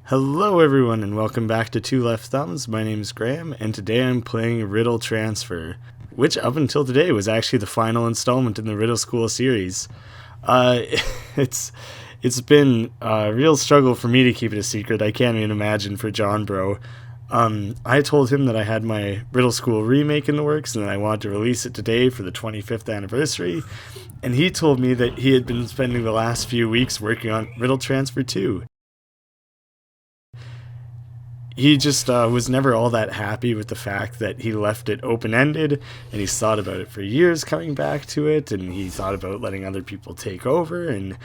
Hello everyone and welcome back to Two Left Thumbs. My name is Graham and today I'm playing Riddle Transfer, which up until today was actually the final installment in the Riddle School series. It's been a real struggle for me to keep it a secret. I can't even imagine for JonBro. I told him that I had my Riddle School remake in the works and that I wanted to release it today for the 25th anniversary, and he told me that he had been spending the last few weeks working on Riddle Transfer 2. He just was never all that happy with the fact that he left it open-ended, and he's thought about it for years coming back to it, and he thought about letting other people take over, and,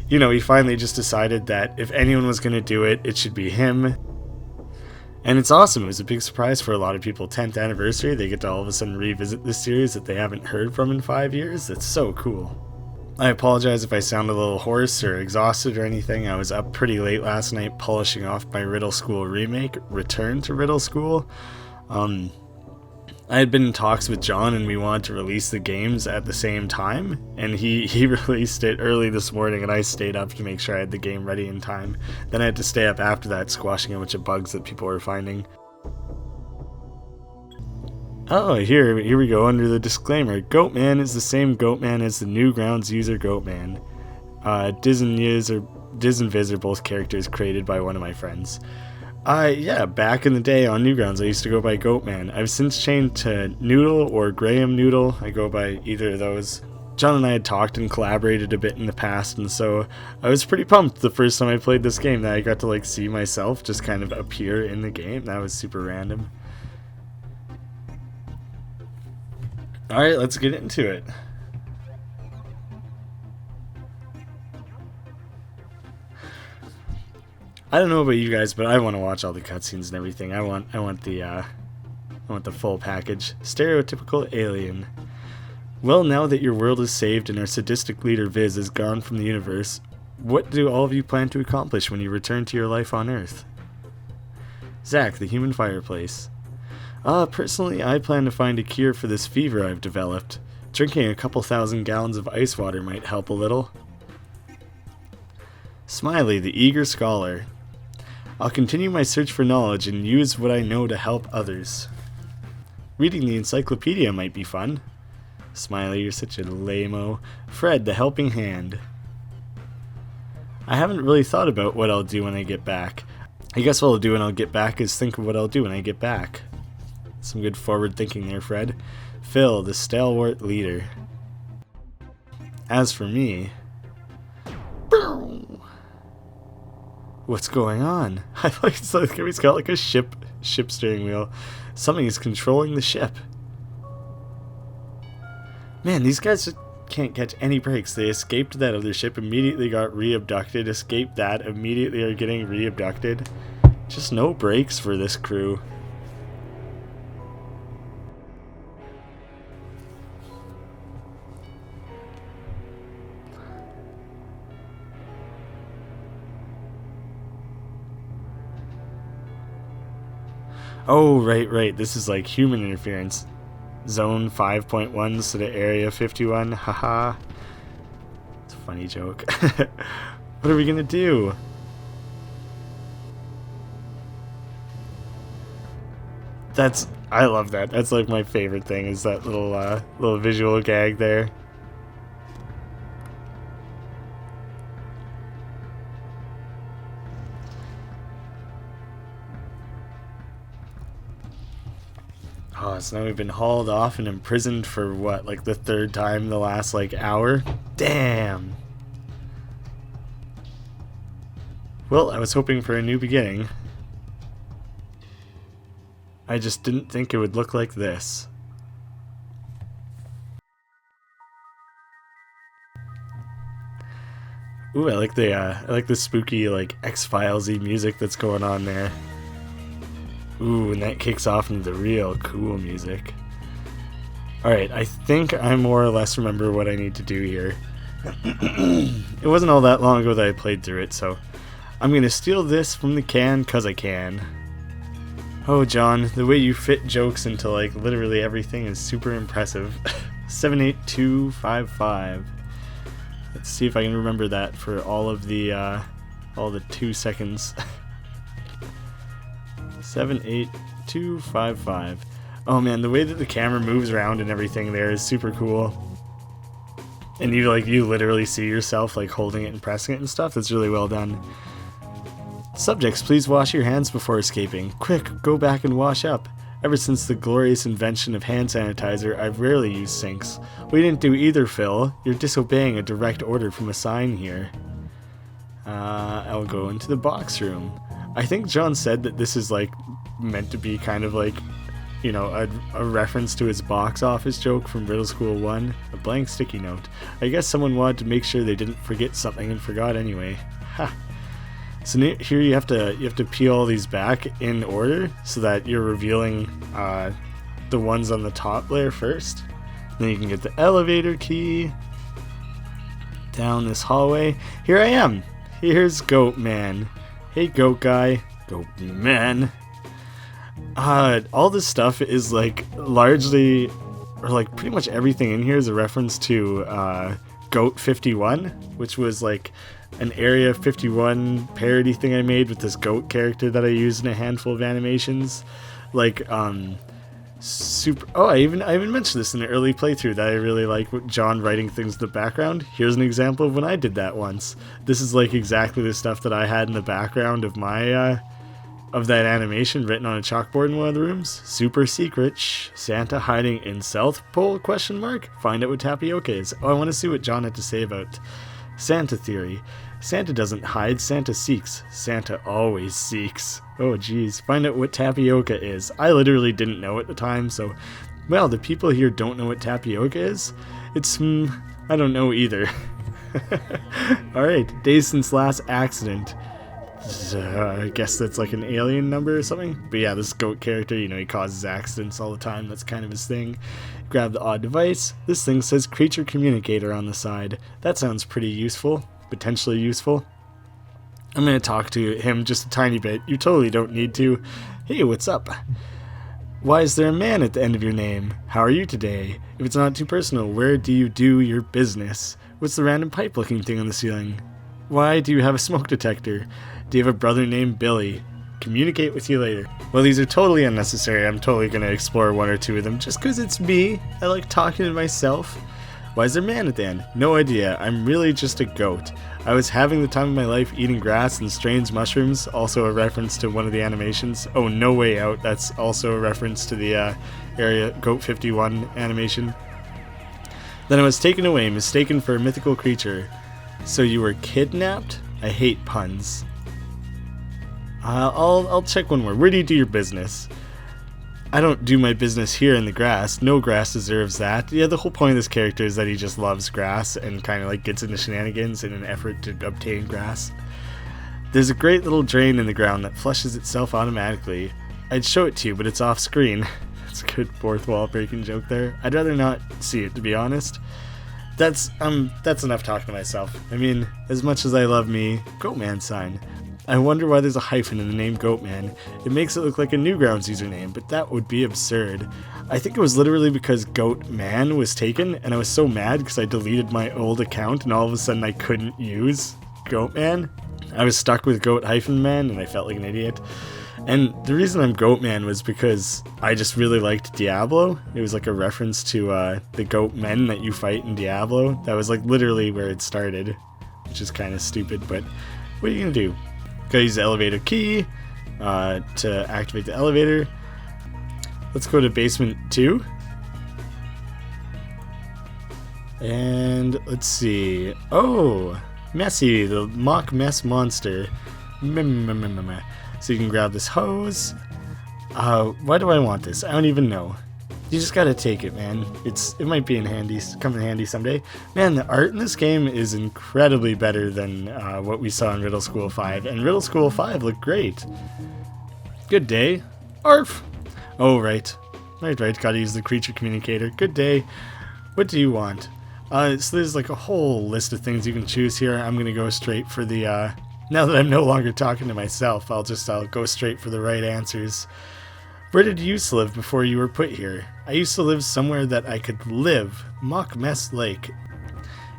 he finally just decided that if anyone was going to do it, it should be him. And it's awesome. It was a big surprise for a lot of people. 10th anniversary, they get to all of a sudden revisit this series that they haven't heard from in 5 years. That's so cool. I apologize if I sound a little hoarse or exhausted or anything. I was up pretty late last night polishing off my Riddle School remake, Return to Riddle School. I had been in talks with John and we wanted to release the games at the same time, and he released it early this morning and I stayed up to make sure I had the game ready in time. Then I had to stay up after that squashing a bunch of bugs that people were finding. Oh, here we go under the disclaimer. Goatman is the same Goatman as the Newgrounds user Goatman. Diz and Viz are both characters created by one of my friends. Yeah, back in the day on Newgrounds I used to go by Goatman. I've since changed to Noodle or Graham Noodle. I go by either of those. John and I had talked and collaborated a bit in the past, and so I was pretty pumped the first time I played this game that I got to see myself just kind of appear in the game. That was super random. Alright, let's get into it. I don't know about you guys, but I want to watch all the cutscenes and everything. I want the full package. Stereotypical alien. Well, now that your world is saved and our sadistic leader Viz is gone from the universe, what do all of you plan to accomplish when you return to your life on Earth? Zack, the human fireplace. Personally, I plan to find a cure for this fever I've developed. Drinking a couple thousand gallons of ice water might help a little. Smiley, the eager scholar. I'll continue my search for knowledge and use what I know to help others. Reading the encyclopedia might be fun. Smiley, you're such a lame-o. Fred, the helping hand. I haven't really thought about what I'll do when I get back. I guess what I'll do when I'll get back is think of what I'll do when I get back. Some good forward thinking there, Fred. Phil, the stalwart leader. As for me... What's going on? I like he's got a ship steering wheel. Something is controlling the ship. Man, these guys just can't catch any breaks. They escaped that other ship, immediately got re-abducted, escaped that, immediately are getting re-abducted. Just no breaks for this crew. Oh, right. This is like human interference. Zone 5.1 instead of Area 51. Haha. It's a funny joke. What are we gonna do? I love that. That's like my favorite thing, is that little visual gag there. Oh, so now we've been hauled off and imprisoned for what, the third time in the last, hour? Damn! Well, I was hoping for a new beginning. I just didn't think it would look like this. Ooh, I like the spooky, X-Files-y music that's going on there. Ooh, and that kicks off into the real cool music. Alright, I think I more or less remember what I need to do here. It wasn't all that long ago that I played through it, so I'm gonna steal this from the can 'cause I can. Oh, John, the way you fit jokes into, literally everything is super impressive. 78255. Let's see if I can remember that for all the 2 seconds. 78255. Oh man, the way that the camera moves around and everything there is super cool. And you literally see yourself like holding it and pressing it and stuff. That's really well done. Subjects, please wash your hands before escaping. Quick, go back and wash up. Ever since the glorious invention of hand sanitizer, I've rarely used sinks. We didn't do either, Phil. You're disobeying a direct order from a sign here. I'll go into the box room. I think John said that this is like meant to be kind of like, you know, a reference to his box office joke from Riddle School 1. A blank sticky note. I guess someone wanted to make sure they didn't forget something and forgot anyway. Ha! So here you have to peel all these back in order so that you're revealing the ones on the top layer first. Then you can get the elevator key. Down this hallway. Here I am. Here's Goat Man. Hey, Goat Guy. Goat Man. All this stuff is like largely, or like pretty much everything in here is a reference to Goat 51, which was like an Area 51 parody thing I made with this goat character that I used in a handful of animations. Like, super. Oh, I even mentioned this in an early playthrough that I really like with John writing things in the background. Here's an example of when I did that once. This is like exactly the stuff that I had in the background of my of that animation written on a chalkboard in one of the rooms. Super secret. Shh. Santa hiding in South Pole? Question mark. Find out what tapioca is. Oh, I want to see what John had to say about Santa theory. Santa doesn't hide, Santa seeks. Santa always seeks. Oh geez, find out what tapioca is. I literally didn't know at the time, so, well, the people here don't know what tapioca is? It's, I don't know either. Alright, days since last accident. I guess that's like an alien number or something. But yeah, this goat character, you know, he causes accidents all the time. That's kind of his thing. Grab the odd device. This thing says creature communicator on the side. That sounds pretty useful. Potentially useful. I'm going to talk to him just a tiny bit. You totally don't need to. Hey, what's up? Why is there a man at the end of your name? How are you today? If it's not too personal, where do you do your business? What's the random pipe looking thing on the ceiling? Why do you have a smoke detector? Do you have a brother named Billy? Communicate with you later. Well, these are totally unnecessary. I'm totally going to explore one or two of them just because it's me. I like talking to myself. Why is there a man at the end? No idea. I'm really just a goat. I was having the time of my life eating grass and strange mushrooms, also a reference to one of the animations. Oh, No Way Out. That's also a reference to the Area Goat 51 animation. Then I was taken away, mistaken for a mythical creature. So you were kidnapped? I hate puns. I'll check one more. Where do you do your business? I don't do my business here in the grass. No grass deserves that. Yeah, the whole point of this character is that he just loves grass and kind of like gets into shenanigans in an effort to obtain grass. There's a great little drain in the ground that flushes itself automatically. I'd show it to you, but it's off screen. That's a good fourth wall breaking joke there. I'd rather not see it, to be honest. That's enough talking to myself. I mean, as much as I love me, Goatman sign. I wonder why there's a hyphen in the name Goatman. It makes it look like a Newgrounds username, but that would be absurd. I think it was literally because Goatman was taken, and I was so mad because I deleted my old account, and all of a sudden I couldn't use Goatman. I was stuck with Goat-Man, and I felt like an idiot. And the reason I'm Goatman was because I just really liked Diablo. It was like a reference to the goat men that you fight in Diablo. That was like literally where it started, which is kind of stupid, but what are you gonna do? Gotta use the elevator key to activate the elevator. Let's go to basement 2. And let's see. Oh, Messy, the mock mess monster. So you can grab this hose. Why do I want this? I don't even know. You just gotta take it, man. It might be come in handy someday. Man, the art in this game is incredibly better than what we saw in Riddle School 5, and Riddle School 5 looked great. Good day. Arf! Oh, right. Right, gotta use the creature communicator. Good day. What do you want? So there's like a whole list of things you can choose here. I'm gonna go straight for the, now that I'm no longer talking to myself, I'll go straight for the right answers. Where did you used to live before you were put here? I used to live somewhere that I could live. Mock Mess Lake.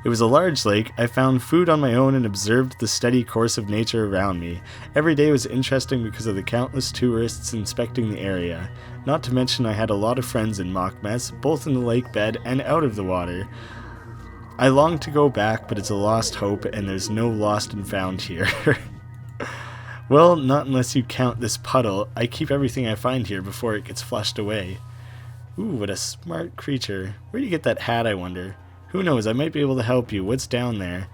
It was a large lake. I found food on my own and observed the steady course of nature around me. Every day was interesting because of the countless tourists inspecting the area. Not to mention I had a lot of friends in Mockmess, both in the lake bed and out of the water. I long to go back, but it's a lost hope, and there's no lost and found here. Well, not unless you count this puddle. I keep everything I find here before it gets flushed away. Ooh, what a smart creature. Where do you get that hat, I wonder? Who knows, I might be able to help you. What's down there?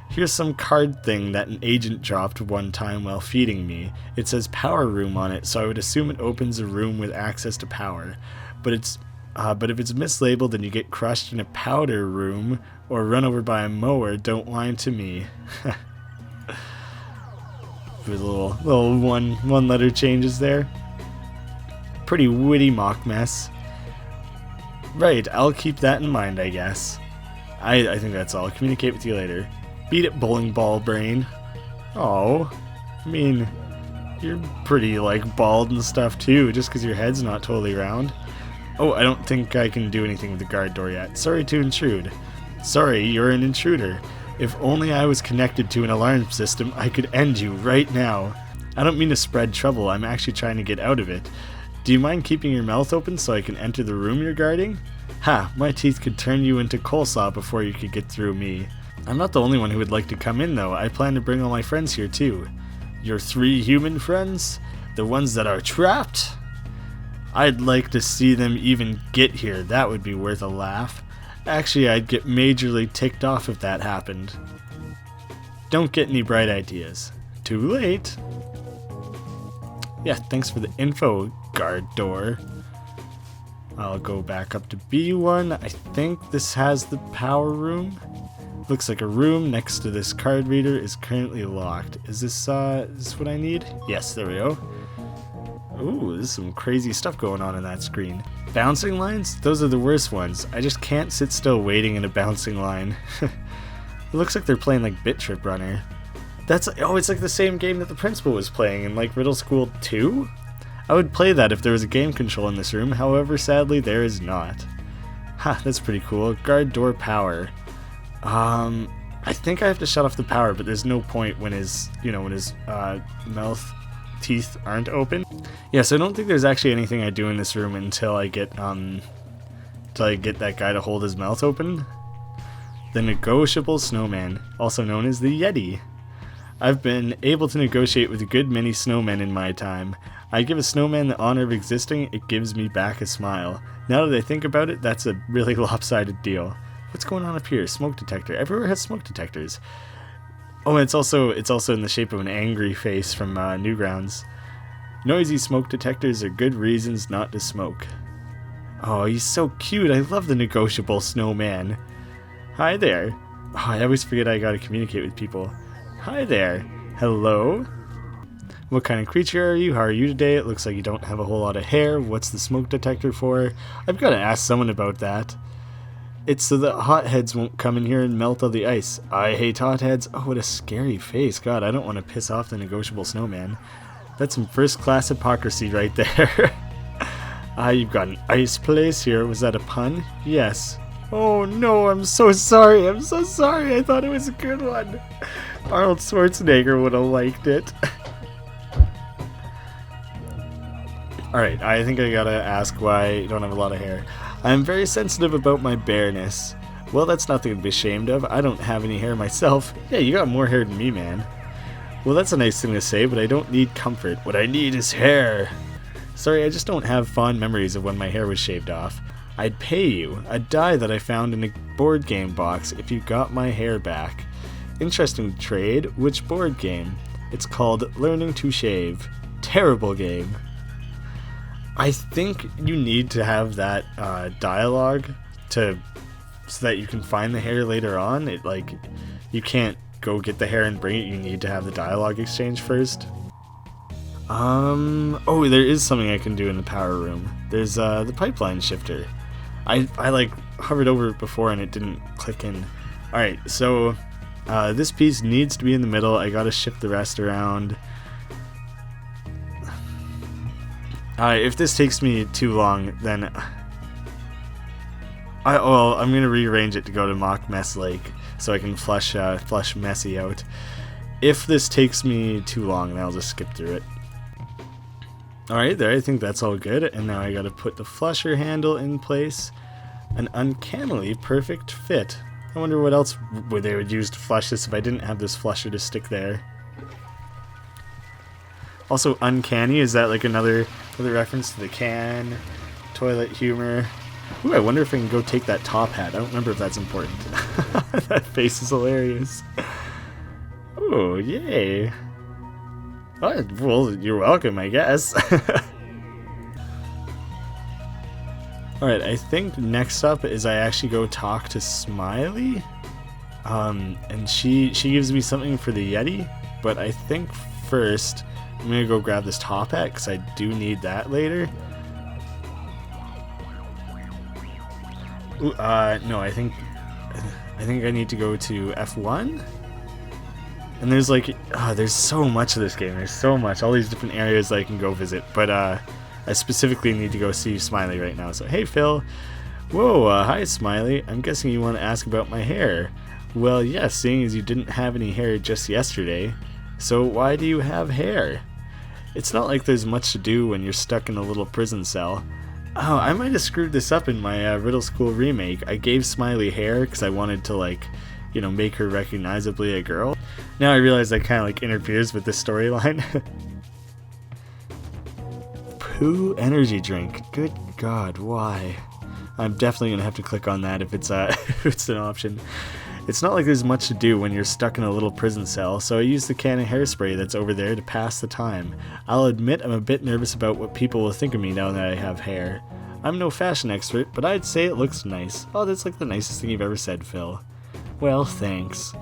Here's some card thing that an agent dropped one time while feeding me. It says power room on it, so I would assume it opens a room with access to power. But if it's mislabeled and you get crushed in a powder room or run over by a mower, don't lie to me. With little one letter changes there. Pretty witty Mockmess. Right, I'll keep that in mind, I guess. I think that's all. Communicate with you later. Beat it, bowling ball brain. Oh, I mean, you're pretty, like, bald and stuff, too, just because your head's not totally round. Oh, I don't think I can do anything with the guard door yet. Sorry to intrude. Sorry, you're an intruder. If only I was connected to an alarm system, I could end you right now. I don't mean to spread trouble, I'm actually trying to get out of it. Do you mind keeping your mouth open so I can enter the room you're guarding? Ha, my teeth could turn you into coleslaw before you could get through me. I'm not the only one who would like to come in, though. I plan to bring all my friends here, too. Your 3 human friends? The ones that are trapped? I'd like to see them even get here. That would be worth a laugh. Actually, I'd get majorly ticked off if that happened. Don't get any bright ideas. Too late. Yeah, thanks for the info, guard door. I'll go back up to B1. I think this has the power room. Looks like a room next to this card reader is currently locked. Is this what I need? Yes, there we go. Ooh, there's some crazy stuff going on in that screen. Bouncing lines? Those are the worst ones. I just can't sit still waiting in a bouncing line. It looks like they're playing like Bit Trip Runner. It's like the same game that the principal was playing in like Riddle School 2? I would play that if there was a game control in this room, however, sadly, there is not. Ha, that's pretty cool. Guard door power. I think I have to shut off the power, but there's no point when his mouth teeth aren't open. Yeah, so I don't think there's actually anything I do in this room until I get that guy to hold his mouth open. The negotiable snowman, also known as the Yeti. I've been able to negotiate with a good many snowmen in my time. I give a snowman the honor of existing, it gives me back a smile. Now that I think about it, that's a really lopsided deal. What's going on up here? Smoke detector. Everywhere has smoke detectors. Oh, and it's also in the shape of an angry face from Newgrounds. Noisy smoke detectors are good reasons not to smoke. Oh, he's so cute. I love the negotiable snowman. Hi there. Oh, I always forget I gotta communicate with people. Hi there. Hello? What kind of creature are you? How are you today? It looks like you don't have a whole lot of hair. What's the smoke detector for? I've got to ask someone about that. It's so that hotheads won't come in here and melt all the ice. I hate hotheads. Oh, what a scary face. God, I don't want to piss off the negotiable snowman. That's some first-class hypocrisy right there. You've got an ice place here. Was that a pun? Yes. Oh no, I'm so sorry. I'm so sorry. I thought it was a good one. Arnold Schwarzenegger would have liked it. Alright, I think I gotta ask why you don't have a lot of hair. I'm very sensitive about my bareness. Well, that's nothing to be ashamed of. I don't have any hair myself. Yeah, you got more hair than me, man. Well, that's a nice thing to say, but I don't need comfort. What I need is hair. Sorry, I just don't have fond memories of when my hair was shaved off. I'd pay you a die that I found in a board game box if you got my hair back. Interesting trade. Which board game? It's called Learning to Shave. Terrible game. I think you need to have that dialogue so that you can find the hair later on. You can't go get the hair and bring it. You need to have the dialogue exchange first. Oh, there is something I can do in the power room. There's the pipeline shifter. I hovered over it before and it didn't click in. Alright, so this piece needs to be in the middle. I gotta shift the rest around. If this takes me too long, then Well, I'm gonna rearrange it to go to Mock Mess Lake so I can flush Messy out. If this takes me too long, then I'll just skip through it. Alright, there, I think that's all good. And now I gotta put the flusher handle in place. An uncannily perfect fit. I wonder what else they would use to flush this if I didn't have this flusher to stick there. Also, uncanny, is that like another reference to the can? Toilet humor. Ooh, I wonder if I can go take that top hat. I don't remember if that's important. That face is hilarious. Oh, yay. Oh, well, you're welcome, I guess. Alright, I think next up is I actually go talk to Smiley. And she gives me something for the Yeti. But I think first, I'm going to go grab this top hat, because I do need that later. Ooh, no, I think I need to go to F1. And there's like, there's so much of this game. There's so much, all these different areas that I can go visit. But I specifically need to go see Smiley right now. So, hey, Phil. Whoa, hi, Smiley. I'm guessing you want to ask about my hair. Well, yes, yeah, seeing as you didn't have any hair just yesterday. So why do you have hair? It's not like there's much to do when you're stuck in a little prison cell. Oh, I might have screwed this up in my Riddle School remake. I gave Smiley hair because I wanted to, like, you know, make her recognizably a girl. Now I realize that kind of like interferes with the storyline. Poo energy drink. Good God, why? I'm definitely gonna have to click on that if it's if it's an option. It's not like there's much to do when you're stuck in a little prison cell, so I use the can of hairspray that's over there to pass the time. I'll admit I'm a bit nervous about what people will think of me now that I have hair. I'm no fashion expert, but I'd say it looks nice. Oh, that's like the nicest thing you've ever said, Phil. Well, thanks.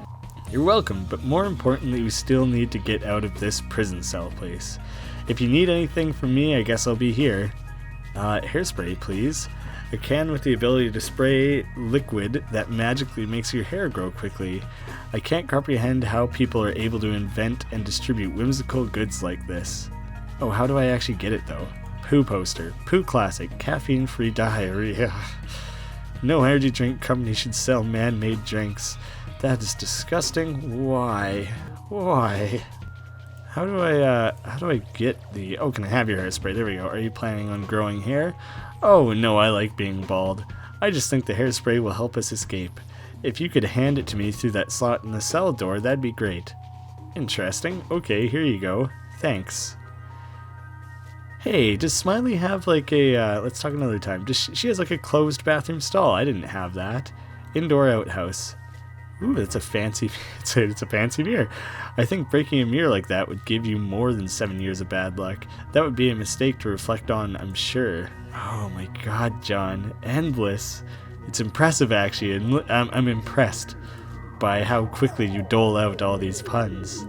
You're welcome, but more importantly, we still need to get out of this prison cell place. If you need anything from me, I guess I'll be here. Hairspray, please. A can with the ability to spray liquid that magically makes your hair grow quickly. I can't comprehend how people are able to invent and distribute whimsical goods like this. Oh, how do I actually get it, though? Poo poster. Poo classic. Caffeine-free diarrhea. No energy drink company should sell man-made drinks. That is disgusting. Why? Why? How do I get the... Oh, can I have your hairspray? There we go. Are you planning on growing hair? Oh, no, I like being bald. I just think the hairspray will help us escape. If you could hand it to me through that slot in the cell door, that'd be great. Interesting. Okay, here you go. Thanks. Hey, does Smiley have like a, let's talk another time. She has like a closed bathroom stall. I didn't have that. Indoor outhouse. Ooh, that's a fancy, it's a fancy mirror. I think breaking a mirror like that would give you more than 7 years of bad luck. That would be a mistake to reflect on, I'm sure. Oh my God, John. Endless. It's impressive, actually, and I'm impressed by how quickly you dole out all these puns.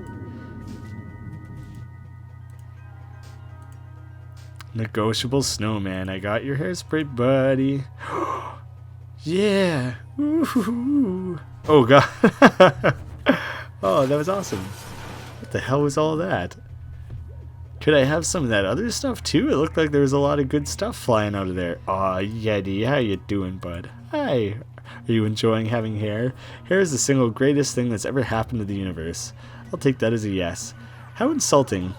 Negotiable snowman. I got your hairspray, buddy. Yeah. Ooh. Oh, God. Oh, that was awesome. What the hell was all that? Could I have some of that other stuff, too? It looked like there was a lot of good stuff flying out of there. Aw, Yeti, how you doing, bud? Hi. Are you enjoying having hair? Hair is the single greatest thing that's ever happened to the universe. I'll take that as a yes. How insulting.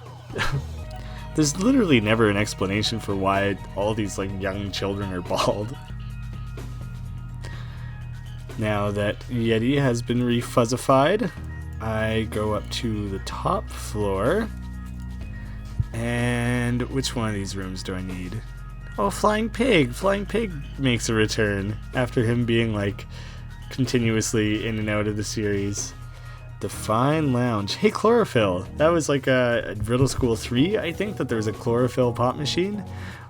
There's literally never an explanation for why all these like young children are bald. Now that Yeti has been refuzzified, I go up to the top floor. And which one of these rooms do I need? Oh, Flying Pig! Flying Pig makes a return after him being like continuously in and out of the series. The Fine Lounge. Hey, Chlorophyll! That was like a Riddle School 3, I think, that there was a chlorophyll pop machine.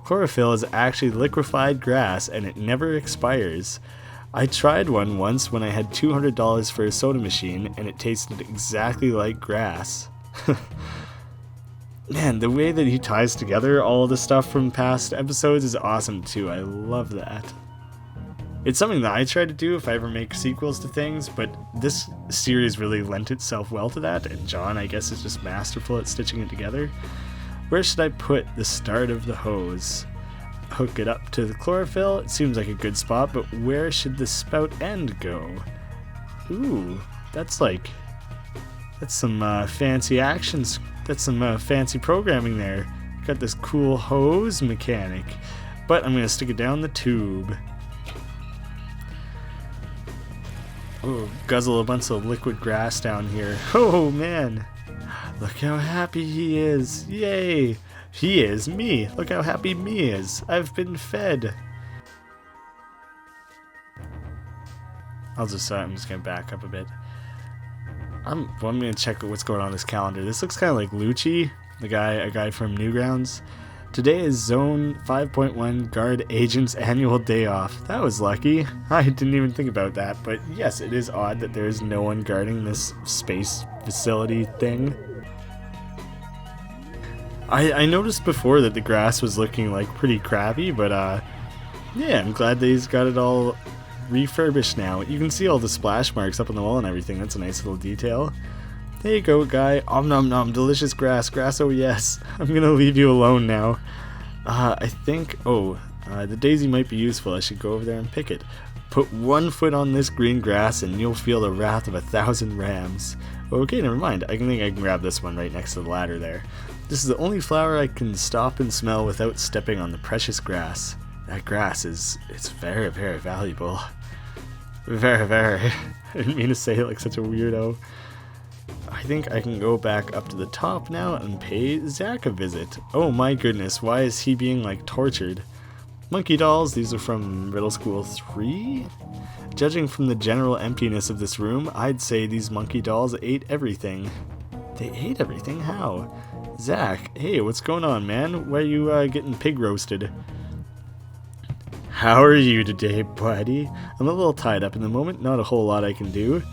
Chlorophyll is actually liquefied grass and it never expires. I tried one once when I had $200 for a soda machine and it tasted exactly like grass. Man, the way that he ties together all the stuff from past episodes is awesome too. I love that. It's something that I try to do if I ever make sequels to things, but this series really lent itself well to that, and John, I guess, is just masterful at stitching it together. Where should I put the start of the hose? hook it up to the chlorophyll. It seems like a good spot, but where should the spout end go? Ooh, that's some fancy actions. That's some fancy programming there. Got this cool hose mechanic, but I'm gonna stick it down the tube. Oh, guzzle a bunch of liquid grass down here. Oh man, look how happy he is. Yay, he is me. Look how happy me is. I've been fed. I'm just gonna back up a bit. I'm gonna check what's going on this calendar. This looks kind of like Lucci, a guy from Newgrounds. Today is Zone 5.1 Guard Agent's annual day off. That was lucky. I didn't even think about that, but yes, it is odd that there is no one guarding this space facility thing. I noticed before that the grass was looking like pretty crappy, but yeah, I'm glad that he's got it all refurbished now. You can see all the splash marks up on the wall and everything. That's a nice little detail. There you go, guy. Om nom nom, delicious grass. Grass, oh yes. I'm gonna leave you alone now. I think, the daisy might be useful. I should go over there and pick it. Put one foot on this green grass and you'll feel the wrath of 1,000 rams. Okay, never mind. I think I can grab this one right next to the ladder there. This is the only flower I can stop and smell without stepping on the precious grass. That grass it's very, very valuable. Very, very. I didn't mean to say it like such a weirdo. I think I can go back up to the top now and pay Zack a visit. Oh my goodness, why is he being like tortured? Monkey dolls, these are from Riddle School 3? Judging from the general emptiness of this room, I'd say these monkey dolls ate everything. They ate everything? How? Zack, hey, what's going on, man? Why are you getting pig roasted? How are you today, buddy? I'm a little tied up in the moment, not a whole lot I can do.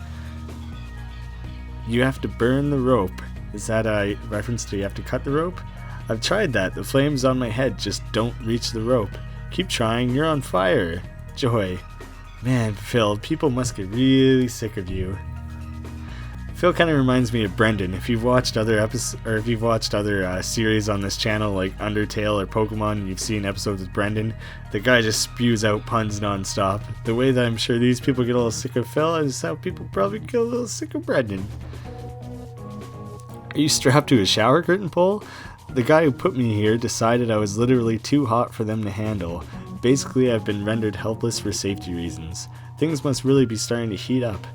You have to burn the rope. Is that a reference to you have to cut the rope? I've tried that. The flames on my head just don't reach the rope. Keep trying, you're on fire. Joy. Man, Phil, people must get really sick of you. Phil kind of reminds me of Brendan. If you've watched other series on this channel like Undertale or Pokemon and you've seen episodes with Brendan, the guy just spews out puns non-stop. The way that I'm sure these people get a little sick of Phil is how people probably get a little sick of Brendan. Are you strapped to a shower curtain pole? The guy who put me here decided I was literally too hot for them to handle. Basically, I've been rendered helpless for safety reasons. Things must really be starting to heat up.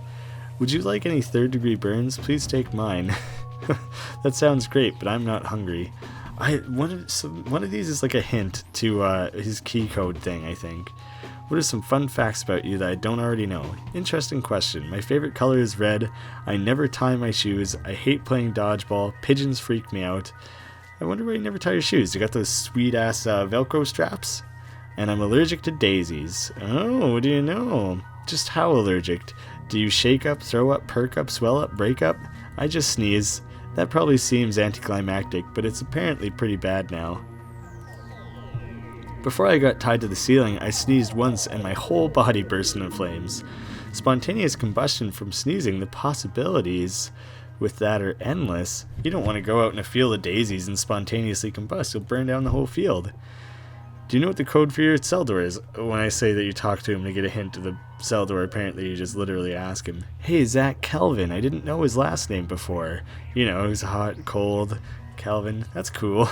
Would you like any third-degree burns? Please take mine. That sounds great, but I'm not hungry. One of these is like a hint to his key code thing, I think. What are some fun facts about you that I don't already know? Interesting question. My favorite color is red. I never tie my shoes. I hate playing dodgeball. Pigeons freak me out. I wonder why you never tie your shoes. You got those sweet-ass Velcro straps? And I'm allergic to daisies. Oh, what do you know? Just how allergic? Do you shake up, throw up, perk up, swell up, break up? I just sneeze. That probably seems anticlimactic, but it's apparently pretty bad now. Before I got tied to the ceiling, I sneezed once and my whole body burst into flames. Spontaneous combustion from sneezing, the possibilities with that are endless. You don't want to go out in a field of daisies and spontaneously combust. You'll burn down the whole field. Do you know what the code for your cell door is? When I say that you talk to him to get a hint of the cell door, apparently you just literally ask him, hey, Zack Kelvin, I didn't know his last name before. You know, he's hot, cold, Kelvin. That's cool.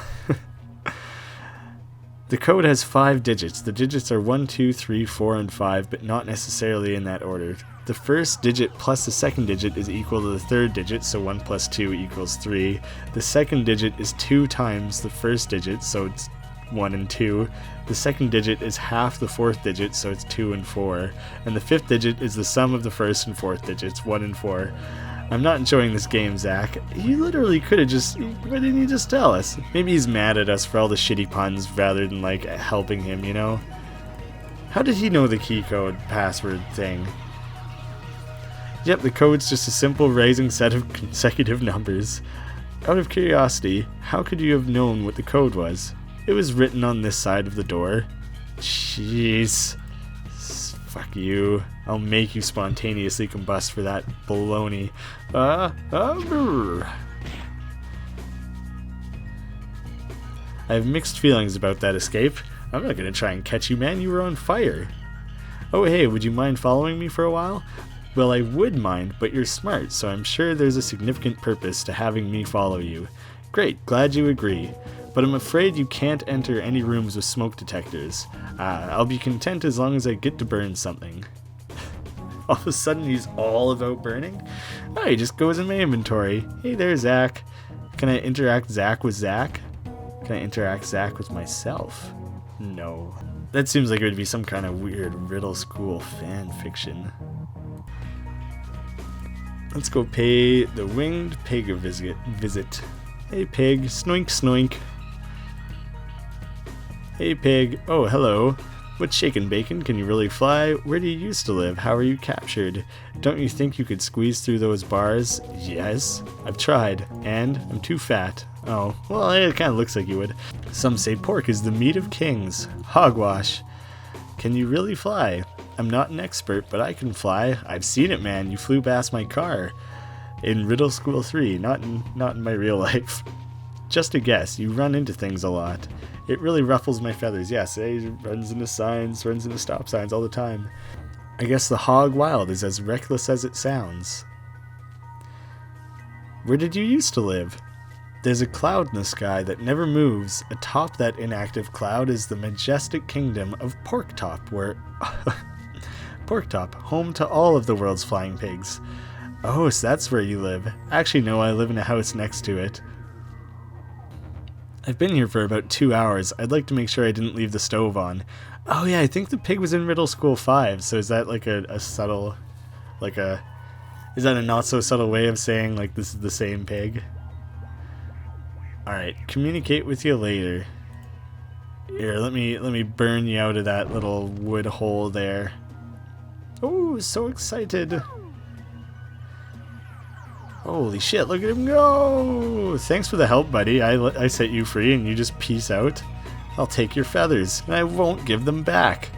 The code has 5 digits. The digits are 1, 2, 3, 4, and 5, but not necessarily in that order. The first digit plus the second digit is equal to the third digit, so 1 plus 2 equals 3. The second digit is 2 times the first digit, so it's 1 and 2. The second digit is half the fourth digit, so it's 2 and 4. And the fifth digit is the sum of the first and fourth digits, 1 and 4. I'm not enjoying this game, Zack. He literally could have just... Why didn't he just tell us? Maybe he's mad at us for all the shitty puns rather than, like, helping him, you know? How did he know the key code password thing? Yep, the code's just a simple rising set of consecutive numbers. Out of curiosity, how could you have known what the code was? It was written on this side of the door. Jeez. Fuck you. I'll make you spontaneously combust for that baloney. I have mixed feelings about that escape. I'm not gonna try and catch you, man. You were on fire. Oh, hey, would you mind following me for a while? Well, I would mind, but you're smart, so I'm sure there's a significant purpose to having me follow you. Great, glad you agree. But I'm afraid you can't enter any rooms with smoke detectors. I'll be content as long as I get to burn something. All of a sudden, he's all about burning? Oh, he just goes in my inventory. Hey there, Zack. Can I interact Zack with Zack? Can I interact Zack with myself? No. That seems like it would be some kind of weird Riddle School fan fiction. Let's go pay the winged pig a visit. Hey pig, snoink snoink. Hey pig, oh hello. What's shakin' bacon? Can you really fly? Where do you used to live? How were you captured? Don't you think you could squeeze through those bars? Yes, I've tried, and I'm too fat. Oh, well, it kind of looks like you would. Some say pork is the meat of kings. Hogwash. Can you really fly? I'm not an expert, but I can fly. I've seen it, man. You flew past my car. In Riddle School 3, not in my real life. Just a guess, you run into things a lot. It really ruffles my feathers. Yes, it runs into signs, runs into stop signs all the time. I guess the hog wild is as reckless as it sounds. Where did you used to live? There's a cloud in the sky that never moves. Atop that inactive cloud is the majestic kingdom of Porktop, where... Porktop, home to all of the world's flying pigs. Oh, so that's where you live. Actually, no, I live in a house next to it. I've been here for about 2 hours. I'd like to make sure I didn't leave the stove on. Oh yeah, I think the pig was in Riddle School 5, so is that like a subtle... Is that a not so subtle way of saying, like, this is the same pig? Alright, communicate with you later. Here, let me burn you out of that little wood hole there. Oh, so excited. Holy shit, look at him go! Thanks for the help, buddy. I set you free and you just peace out. I'll take your feathers, and I won't give them back.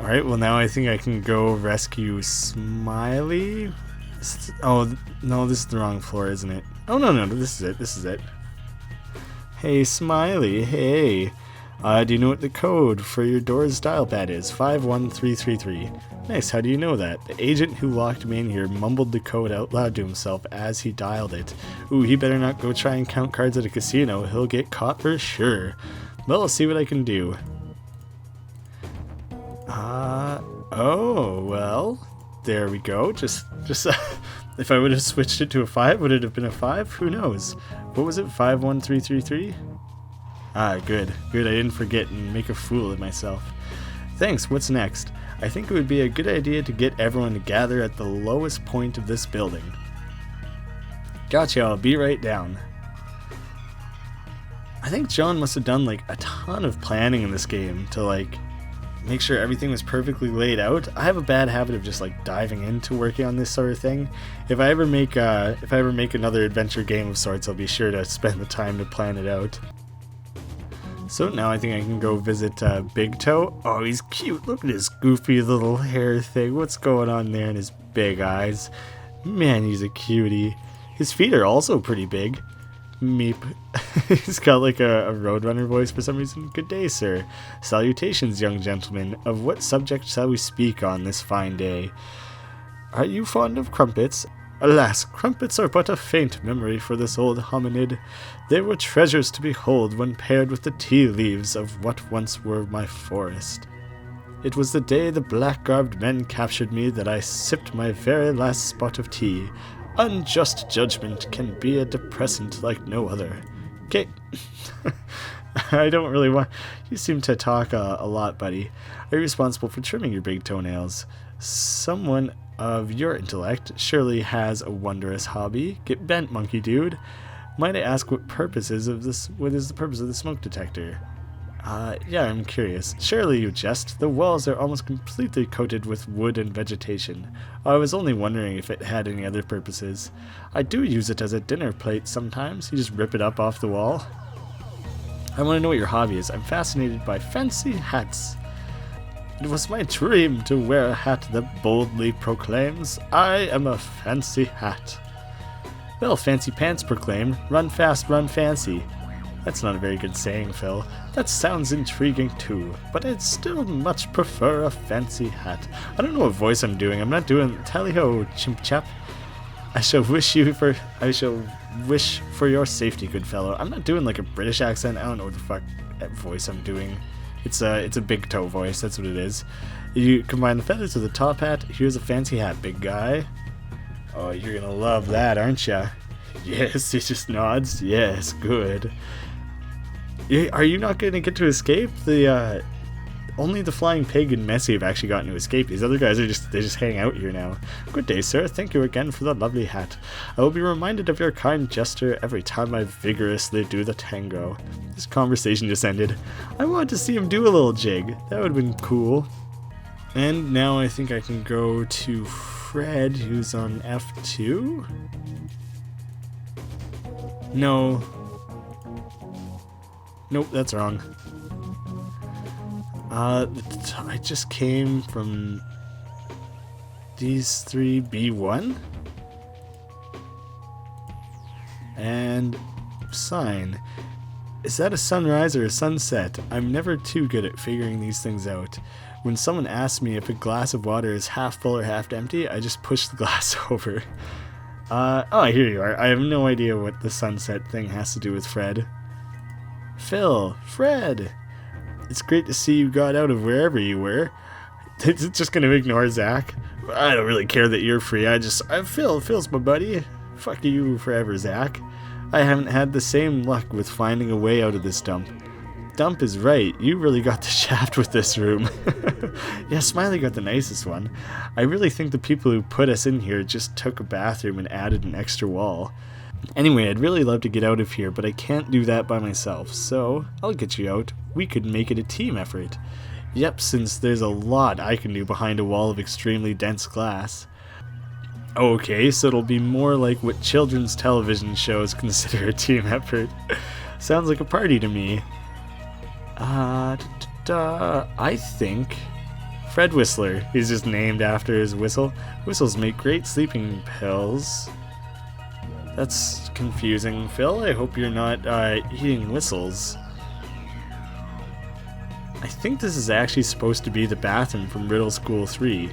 Alright, well now I think I can go rescue Smiley. Oh, no, this is the wrong floor, isn't it? Oh, no, this is it. Hey, Smiley, hey. Do you know what the code for your door's dial pad is? 51333. Nice, how do you know that? The agent who locked me in here mumbled the code out loud to himself as he dialed it. Ooh, he better not go try and count cards at a casino. He'll get caught for sure. Well, I'll see what I can do. Oh, well, there we go. Just if I would have switched it to a 5, would it have been a 5? Who knows? What was it, 51333? Ah, good. I didn't forget and make a fool of myself. Thanks, what's next? I think it would be a good idea to get everyone to gather at the lowest point of this building. Gotcha, I'll be right down. I think John must have done like a ton of planning in this game to like make sure everything was perfectly laid out. I have a bad habit of just like diving into working on this sort of thing. If I ever make another adventure game of sorts, I'll be sure to spend the time to plan it out. So now I think I can go visit Big Toe. Oh, he's cute. Look at his goofy little hair thing. What's going on there in his big eyes? Man, he's a cutie. His feet are also pretty big. Meep. He's got like a Roadrunner voice for some reason. Good day, sir. Salutations, young gentlemen. Of what subject shall we speak on this fine day? Are you fond of crumpets? Alas, crumpets are but a faint memory for this old hominid. They were treasures to behold when paired with the tea leaves of what once were my forest. It was the day the black-garbed men captured me that I sipped my very last spot of tea. Unjust judgment can be a depressant like no other. Okay. I don't really want... You seem to talk a lot, buddy. Are you responsible for trimming your big toenails? Someone of your intellect surely has a wondrous hobby. Get bent, monkey dude. Might I ask what is the purpose of the smoke detector? Yeah, I'm curious. Surely you jest. The walls are almost completely coated with wood and vegetation. I was only wondering if it had any other purposes. I do use it as a dinner plate sometimes. You just rip it up off the wall. I want to know what your hobby is. I'm fascinated by fancy hats. It was my dream to wear a hat that boldly proclaims, I am a fancy hat. Well, fancy pants proclaim, run fast, run fancy. That's not a very good saying, Phil. That sounds intriguing too, but I'd still much prefer a fancy hat. I don't know what voice I'm doing. I'm not doing tally-ho, chimp chap. I shall wish for your safety, good fellow. I'm not doing like a British accent. I don't know what the fuck voice I'm doing. It's a big toe voice, that's what it is. You combine the feathers with the top hat. Here's a fancy hat, big guy. Oh, you're gonna love that, aren't ya? Yes, he just nods. Yes, good. Are you not gonna get to escape? Only the flying pig and Messi have actually gotten to escape. These other guys they just hang out here now. Good day, sir. Thank you again for the lovely hat. I will be reminded of your kind gesture every time I vigorously do the tango. This conversation just ended. I wanted to see him do a little jig. That would have been cool. And now I think I can go to Fred, who's on F2. No. Nope, that's wrong. I just came from these three. B1 and sign. Is that a sunrise or a sunset? I'm never too good at figuring these things out. When someone asks me if a glass of water is half full or half empty, I just push the glass over. Oh, here you are. I have no idea what the sunset thing has to do with Fred. Phil, Fred! It's great to see you got out of wherever you were. It's just gonna ignore Zack. I don't really care that you're free. Phil's my buddy. Fuck you forever, Zack. I haven't had the same luck with finding a way out of this dump. Dump is right. You really got the shaft with this room. Yeah, Smiley got the nicest one. I really think the people who put us in here just took a bathroom and added an extra wall. Anyway, I'd really love to get out of here, but I can't do that by myself, so I'll get you out. We could make it a team effort. Yep, since there's a lot I can do behind a wall of extremely dense glass. Okay, so it'll be more like what children's television shows consider a team effort. Sounds like a party to me. I think Fred Whistler. He's just named after his whistle. Whistles make great sleeping pills. That's confusing, Phil. I hope you're not eating whistles. I think this is actually supposed to be the bathroom from Riddle School 3.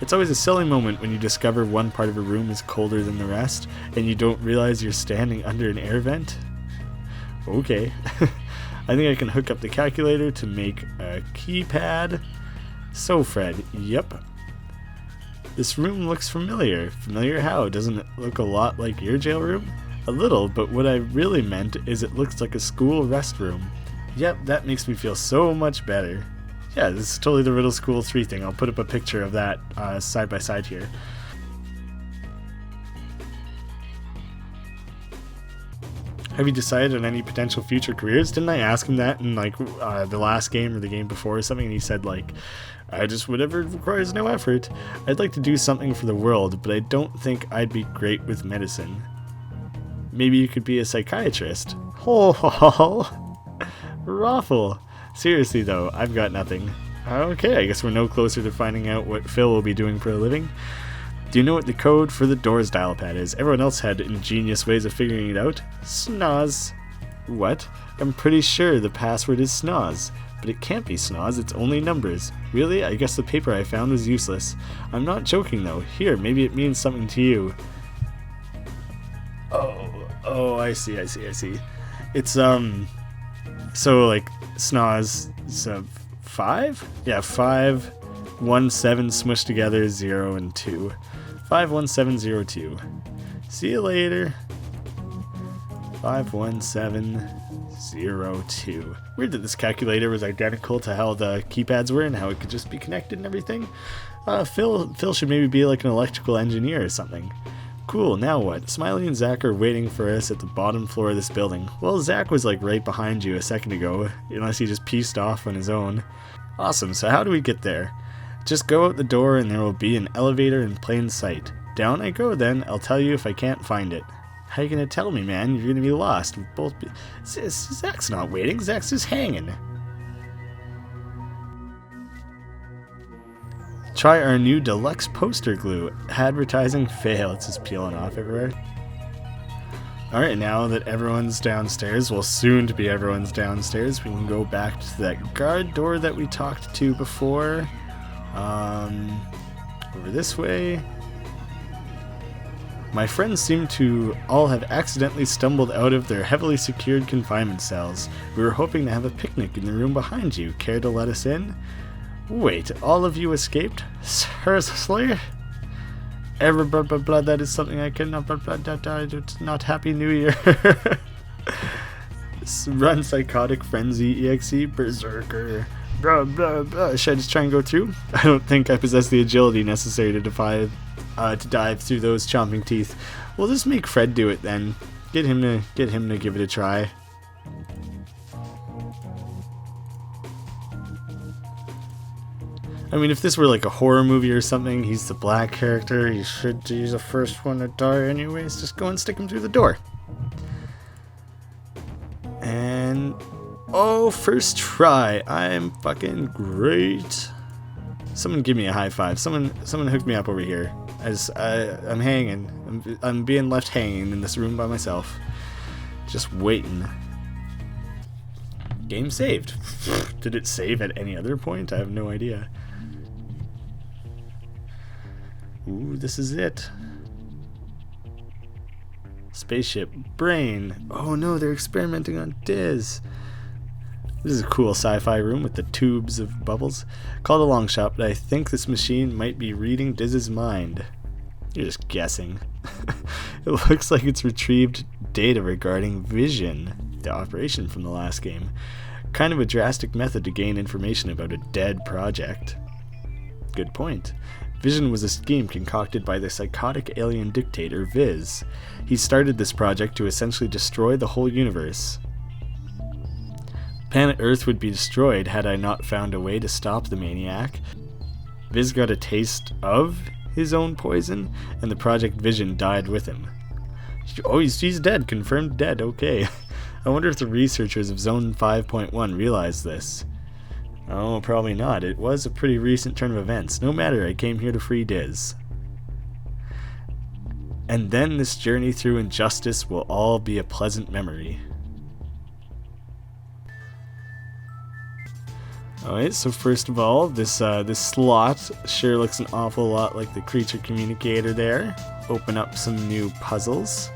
It's always a silly moment when you discover one part of a room is colder than the rest, and you don't realize you're standing under an air vent. Okay. I think I can hook up the calculator to make a keypad. So, Fred, yep. This room looks familiar. Familiar how? Doesn't it look a lot like your jail room? A little, but what I really meant is it looks like a school restroom. Yep, that makes me feel so much better. Yeah, this is totally the Riddle School 3 thing. I'll put up a picture of that side by side here. Have you decided on any potential future careers? Didn't I ask him that in like the last game or the game before or something? And he said like, I just whatever requires no effort. I'd like to do something for the world, but I don't think I'd be great with medicine. Maybe you could be a psychiatrist. Oh, raffle. Seriously though, I've got nothing. Okay, I guess we're no closer to finding out what Phil will be doing for a living. Do you know what the code for the doors dial pad is? Everyone else had ingenious ways of figuring it out. Snoz. What? I'm pretty sure the password is Snoz. But it can't be Snoz, it's only numbers. Really? I guess the paper I found was useless. I'm not joking though. Here, maybe it means something to you. Oh, I see. It's, so like, Snoz, so 5? Yeah, 5, 1, 7 smushed together, 0 and 2. 51702. See you later. 51702. Weird that this calculator was identical to how the keypads were and how it could just be connected and everything. Phil should maybe be like an electrical engineer or something. Cool, now what? Smiley and Zack are waiting for us at the bottom floor of this building. Well, Zack was like right behind you a second ago, unless he just pieced off on his own. Awesome, so how do we get there? Just go out the door and there will be an elevator in plain sight. Down I go then, I'll tell you if I can't find it. How you gonna tell me, man? You're gonna be lost. Zack's not waiting, Zack's just hanging. Try our new deluxe poster glue. Advertising fail. It's just peeling off everywhere. Alright, now that everyone's downstairs, well, soon to be everyone's downstairs, we can go back to that guard door that we talked to before. Over this way. My friends seem to all have accidentally stumbled out of their heavily secured confinement cells. We were hoping to have a picnic in the room behind you. Care to let us in? Wait, all of you escaped? Seriously? Ever blood, that is something I cannot it's not Happy New Year. Run Psychotic Frenzy EXE Berserker. Blah, blah, blah. Should I just try and go through? I don't think I possess the agility necessary to dive through those chomping teeth. We'll just make Fred do it then. Get him to give it a try. I mean, if this were like a horror movie or something, he's the black character, he's the first one to die anyways, just go and stick him through the door. And, oh, first try, I'm fucking great. Someone give me a high five, someone hook me up over here, as I'm hanging, I'm being left hanging in this room by myself, just waiting. Game saved. Did it save at any other point? I have no idea. Ooh, this is it. Spaceship. Brain. Oh no, they're experimenting on Diz. This is a cool sci-fi room with the tubes of bubbles. Called a long shot, but I think this machine might be reading Diz's mind. You're just guessing. It looks like it's retrieved data regarding Vision, the operation from the last game. Kind of a drastic method to gain information about a dead project. Good point. Vision was a scheme concocted by the psychotic alien dictator Viz. He started this project to essentially destroy the whole universe. Planet Earth would be destroyed had I not found a way to stop the maniac. Viz got a taste of his own poison, and the Project Vision died with him. Oh, he's dead. Confirmed dead. Okay. I wonder if the researchers of Zone 5.1 realized this. Oh, probably not. It was a pretty recent turn of events. No matter, I came here to free Diz. And then this journey through injustice will all be a pleasant memory. Alright, so first of all, this slot sure looks an awful lot like the creature communicator there. Open up some new puzzles.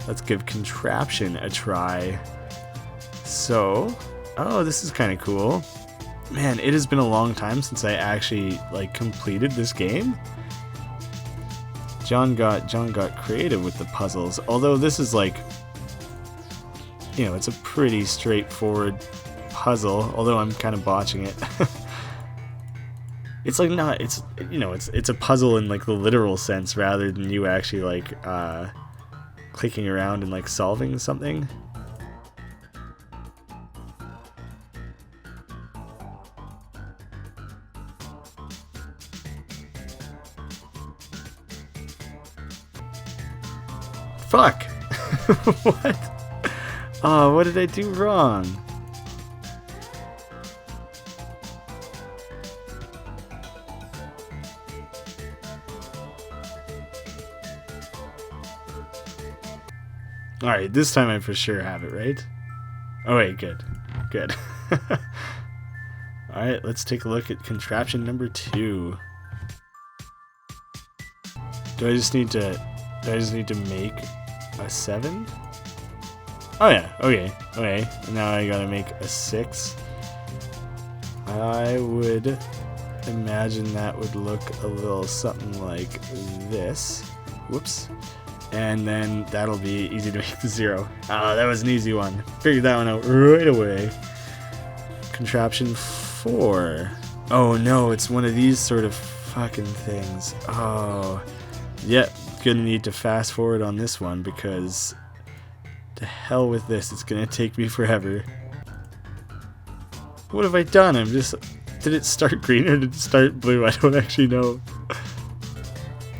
Let's give contraption a try. So, oh, this is kind of cool. Man, it has been a long time since I actually completed this game. John got creative with the puzzles. Although this is it's a pretty straightforward puzzle. Although I'm kind of botching it. It's it's a puzzle in the literal sense rather than you actually clicking around and solving something. Fuck! What? Oh, what did I do wrong? Alright, this time I for sure have it, right? Oh wait, good. Good. Alright, let's take a look at contraption number 2. Do I just need to make a 7? Oh yeah, okay. And now I gotta make a 6. I would imagine that would look a little something like this. Whoops. And then that'll be easy to make the 0. Ah, that was an easy one. Figured that one out right away. Contraption 4. Oh no, it's one of these sort of fucking things. Oh. Yep, gonna need to fast forward on this one because to hell with this, it's gonna take me forever. What have I done? Did it start green or did it start blue? I don't actually know.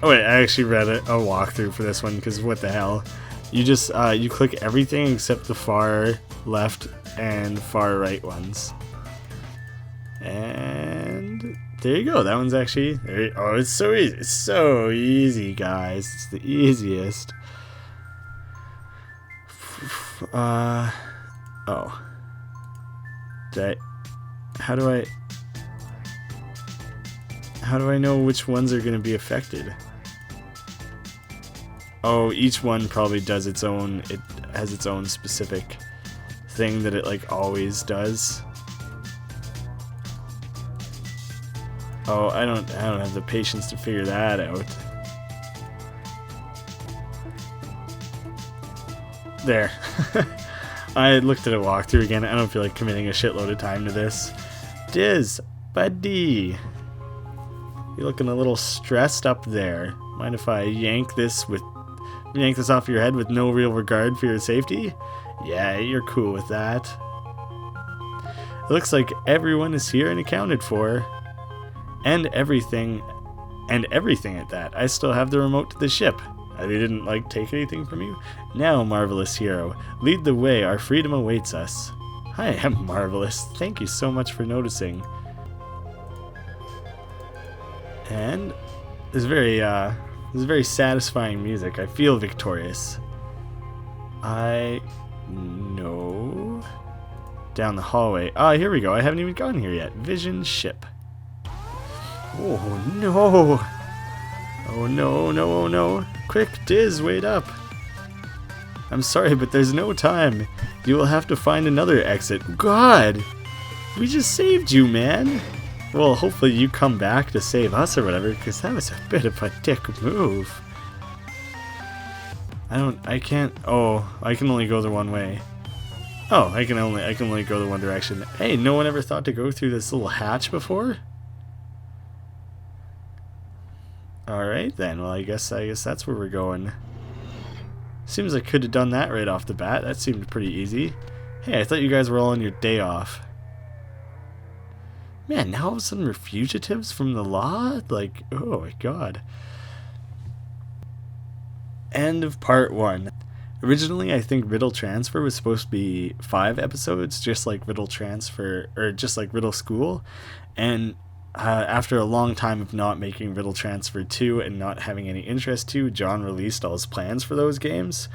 Oh wait, I actually read a walkthrough for this one because what the hell? You just you click everything except the far left and far right ones. And there you go. That one's actually oh, it's so easy. It's so easy, guys. It's the easiest. Oh. How do I know which ones are going to be affected? Oh, each one probably does its own, it has its own specific thing that it like always does. Oh, I don't have the patience to figure that out. There. I looked at a walkthrough again. I don't feel like committing a shitload of time to this. Diz, buddy. You're looking a little stressed up there. Mind if I yank this off your head with no real regard for your safety? Yeah, you're cool with that. It looks like everyone is here and accounted for. And everything at that. I still have the remote to the ship. They didn't, like, take anything from you? Now, marvelous hero, lead the way. Our freedom awaits us. I am marvelous. Thank you so much for noticing. And this is very satisfying music. I feel victorious. I know. Down the hallway. Ah, here we go. I haven't even gone here yet. Vision ship. Oh no. Oh no, no, oh no. Quick, Diz, wait up. I'm sorry, but there's no time. You will have to find another exit. God! We just saved you, man. Well, hopefully you come back to save us or whatever, because that was a bit of a dick move. I can't, oh, I can only go the one way. Oh, I can only go the one direction. Hey, no one ever thought to go through this little hatch before? Alright then, well I guess that's where we're going. Seems I could have done that right off the bat. That seemed pretty easy. Hey, I thought you guys were all on your day off. Man, now all of a sudden we're fugitives from the law? Like, oh my god. End of part 1. Originally, I think Riddle Transfer was supposed to be 5 episodes, just like Riddle Transfer, or just like Riddle School. And after a long time of not making Riddle Transfer 2 and not having any interest to, John released all his plans for those games.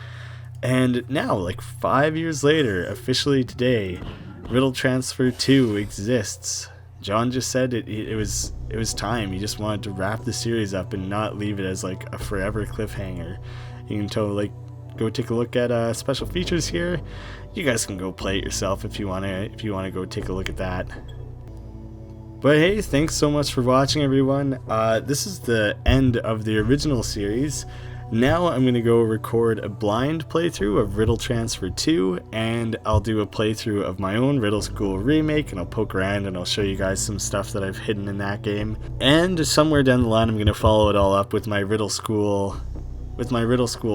And now, like 5 years later, officially today, Riddle Transfer 2 exists. John just said it was time. He just wanted to wrap the series up and not leave it as like a forever cliffhanger. You can totally go take a look at special features here. You guys can go play it yourself if you wanna go take a look at that. But hey, thanks so much for watching, everyone. This is the end of the original series. Now I'm going to go record a blind playthrough of Riddle Transfer 2, and I'll do a playthrough of my own Riddle School remake, and I'll poke around and I'll show you guys some stuff that I've hidden in that game. And somewhere down the line I'm going to follow it all up with my Riddle School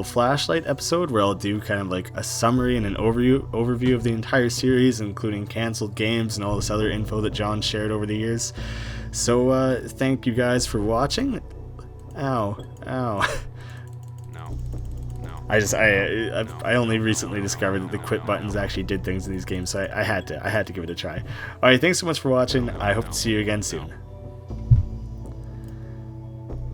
flashlight episode, where I'll do kind of like a summary and an overview of the entire series, including canceled games and all this other info that John shared over the years. So thank you guys for watching. Ow. I only recently discovered that the quit buttons actually did things in these games, so I had to give it a try. Alright, thanks so much for watching. I hope to see you again soon.